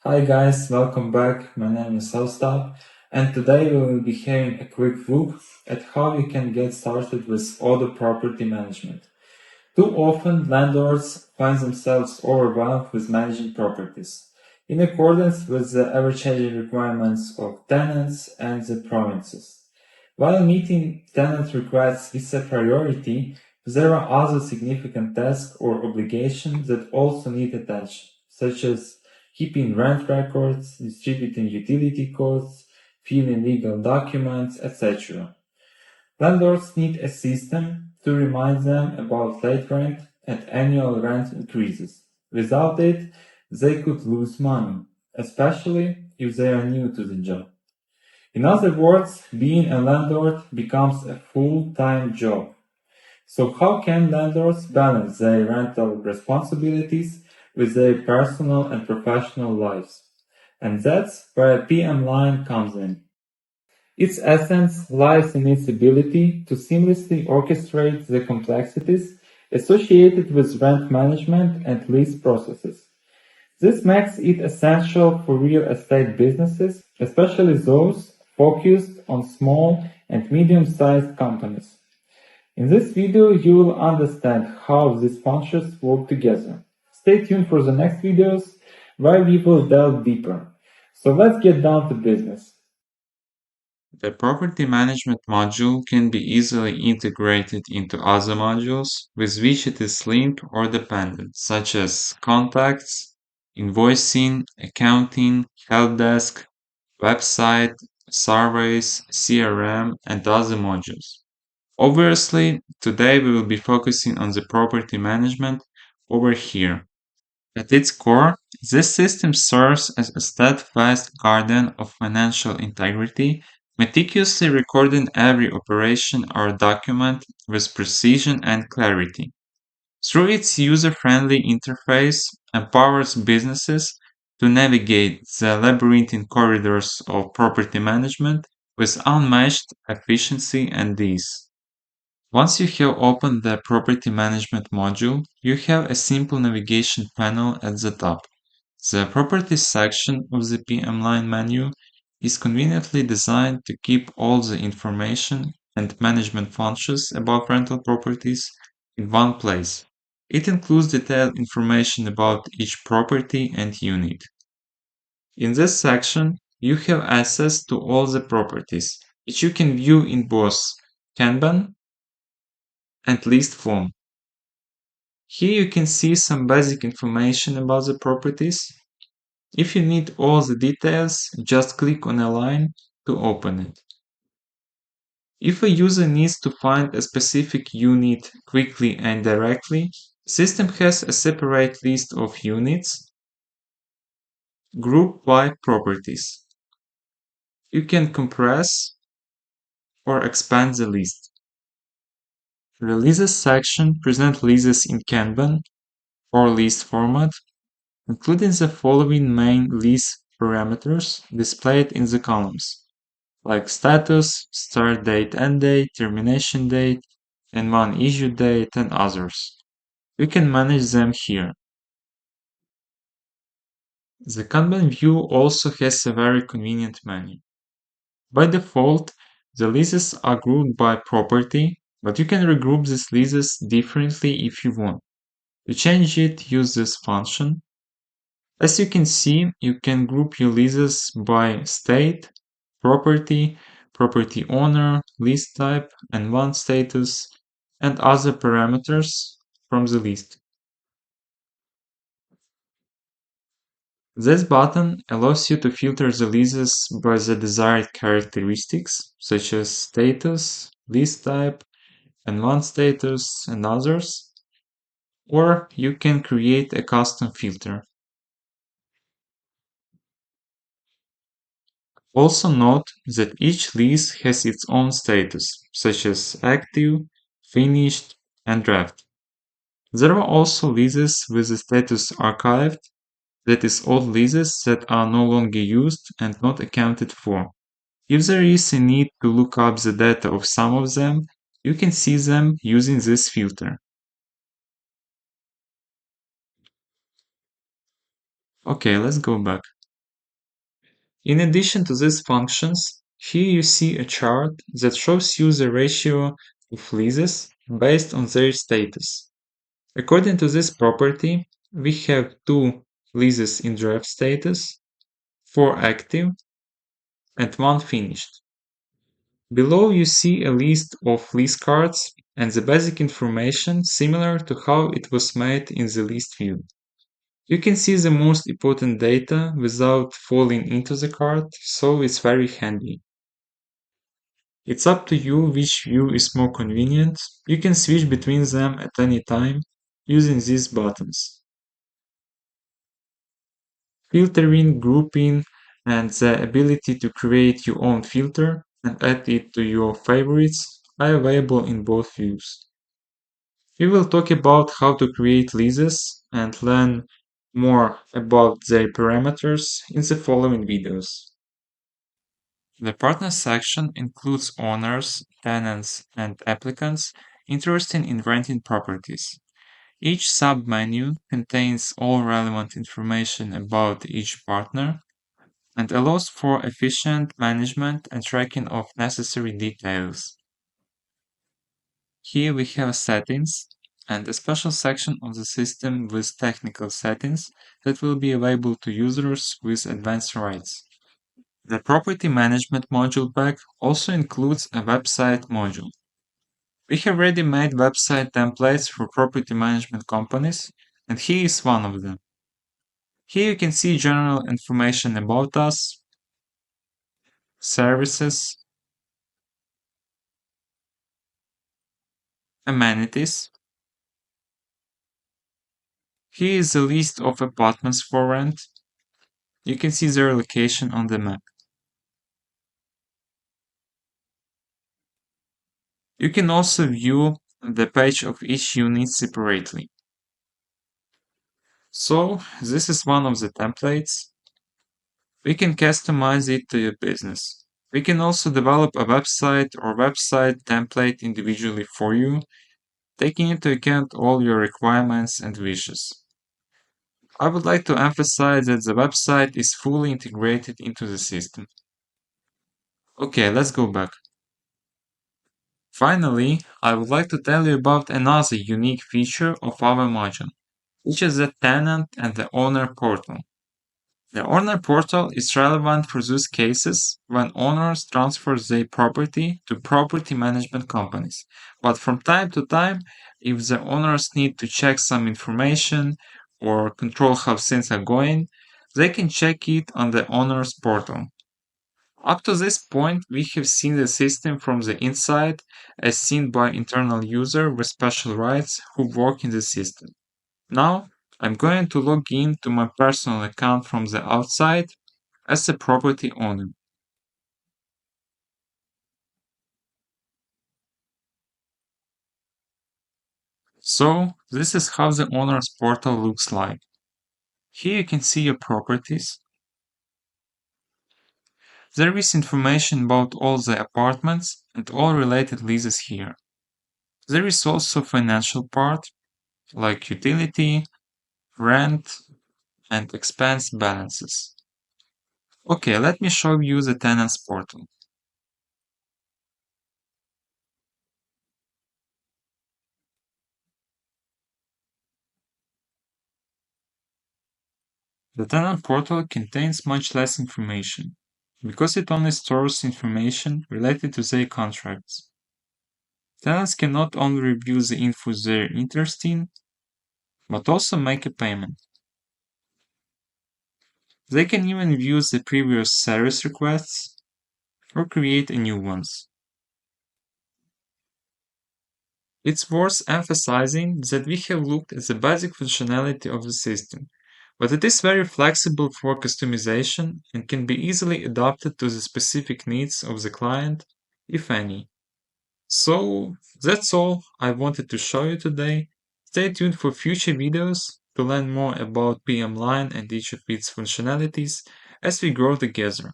Hi guys, welcome back. My name is Sostap, and today we will be having a quick look at how you can get started with Odoo property management. Too often, landlords find themselves overwhelmed with managing properties, in accordance with the ever-changing requirements of tenants and the provinces. While meeting tenant requests is a priority, there are other significant tasks or obligations that also need attention, such as keeping rent records, distributing utility costs, filing legal documents, etc. Landlords need a system to remind them about late rent and annual rent increases. Without it, they could lose money, especially if they are new to the job. In other words, being a landlord becomes a full-time job. So how can landlords balance their rental responsibilities with their personal and professional lives? And that's where PM Line comes in. Its essence lies in its ability to seamlessly orchestrate the complexities associated with rent management and lease processes. This makes it essential for real estate businesses, especially those focused on small and medium-sized companies. In this video, you will understand how these functions work together. Stay tuned for the next videos where we will delve deeper. So let's get down to business. The property management module can be easily integrated into other modules with which it is linked or dependent, such as contacts, invoicing, accounting, help desk, website, surveys, CRM, and other modules. Obviously, today we will be focusing on the property management over here. At its core, this system serves as a steadfast guardian of financial integrity, meticulously recording every operation or document with precision and clarity. Through its user-friendly interface, empowers businesses to navigate the labyrinthine corridors of property management with unmatched efficiency and ease. Once you have opened the Property Management module, you have a simple navigation panel at the top. The Properties section of the PM Line menu is conveniently designed to keep all the information and management functions about rental properties in one place. It includes detailed information about each property and unit. In this section, you have access to all the properties, which you can view in both Kanban and list form. Here you can see some basic information about the properties. If you need all the details, just click on a line to open it. If a user needs to find a specific unit quickly and directly, the system has a separate list of units grouped by properties. You can compress or expand the list. The leases section presents leases in Kanban or list format, including the following main lease parameters displayed in the columns, like status, start date, end date, termination date, and one issue date, and others. We can manage them here. The Kanban view also has a very convenient menu. By default, the leases are grouped by property, but you can regroup these leases differently if you want. To change it, use this function. As you can see, you can group your leases by state, property, property owner, lease type, and land status, and other parameters from the list. This button allows you to filter the leases by the desired characteristics, such as status, lease type, and land status, and others, or you can create a custom filter. Also note that each lease has its own status, such as active, finished, and draft. There are also leases with the status archived, that is, old leases that are no longer used and not accounted for. If there is a need to look up the data of some of them, you can see them using this filter. Okay, let's go back. In addition to these functions, here you see a chart that shows you the ratio of leases based on their status. According to this property, we have 2 leases in draft status, 4 active, and 1 finished. Below you see a list of lease cards and the basic information similar to how it was made in the list view. You can see the most important data without falling into the card, so it's very handy. It's up to you which view is more convenient. You can switch between them at any time using these buttons. Filtering, grouping, and the ability to create your own filter and add it to your favorites are available in both views. We will talk about how to create leases and learn more about their parameters in the following videos. The partner section includes owners, tenants, and applicants interested in renting properties. Each submenu contains all relevant information about each partner and allows for efficient management and tracking of necessary details. Here we have settings and a special section of the system with technical settings that will be available to users with advanced rights. The property management module pack also includes a website module. We have ready-made website templates for property management companies, and here is one of them. Here you can see general information about us, services, amenities. Here is a list of apartments for rent. You can see their location on the map. You can also view the page of each unit separately. So, this is one of the templates. We can customize it to your business. We can also develop a website or website template individually for you, taking into account all your requirements and wishes. I would like to emphasize that the website is fully integrated into the system. Okay, let's go back. Finally, I would like to tell you about another unique feature of our module, which is the tenant and the owner portal. The owner portal is relevant for those cases when owners transfer their property to property management companies. But from time to time, if the owners need to check some information or control how things are going, they can check it on the owner's portal. Up to this point, we have seen the system from the inside as seen by internal user with special rights who work in the system. Now, I'm going to log in to my personal account from the outside as a property owner. So, this is how the owner's portal looks like. Here you can see your properties. There is information about all the apartments and all related leases here. There is also financial part, like utility, rent, and expense balances. Okay, let me show you the tenants portal. The tenant portal contains much less information, because it only stores information related to their contracts. Tenants can not only review the info they're interested in, but also make a payment. They can even view the previous service requests or create a new ones. It's worth emphasizing that we have looked at the basic functionality of the system, but it is very flexible for customization and can be easily adapted to the specific needs of the client, if any. So, that's all I wanted to show you today. Stay tuned for future videos to learn more about PM Line and each of its functionalities as we grow together.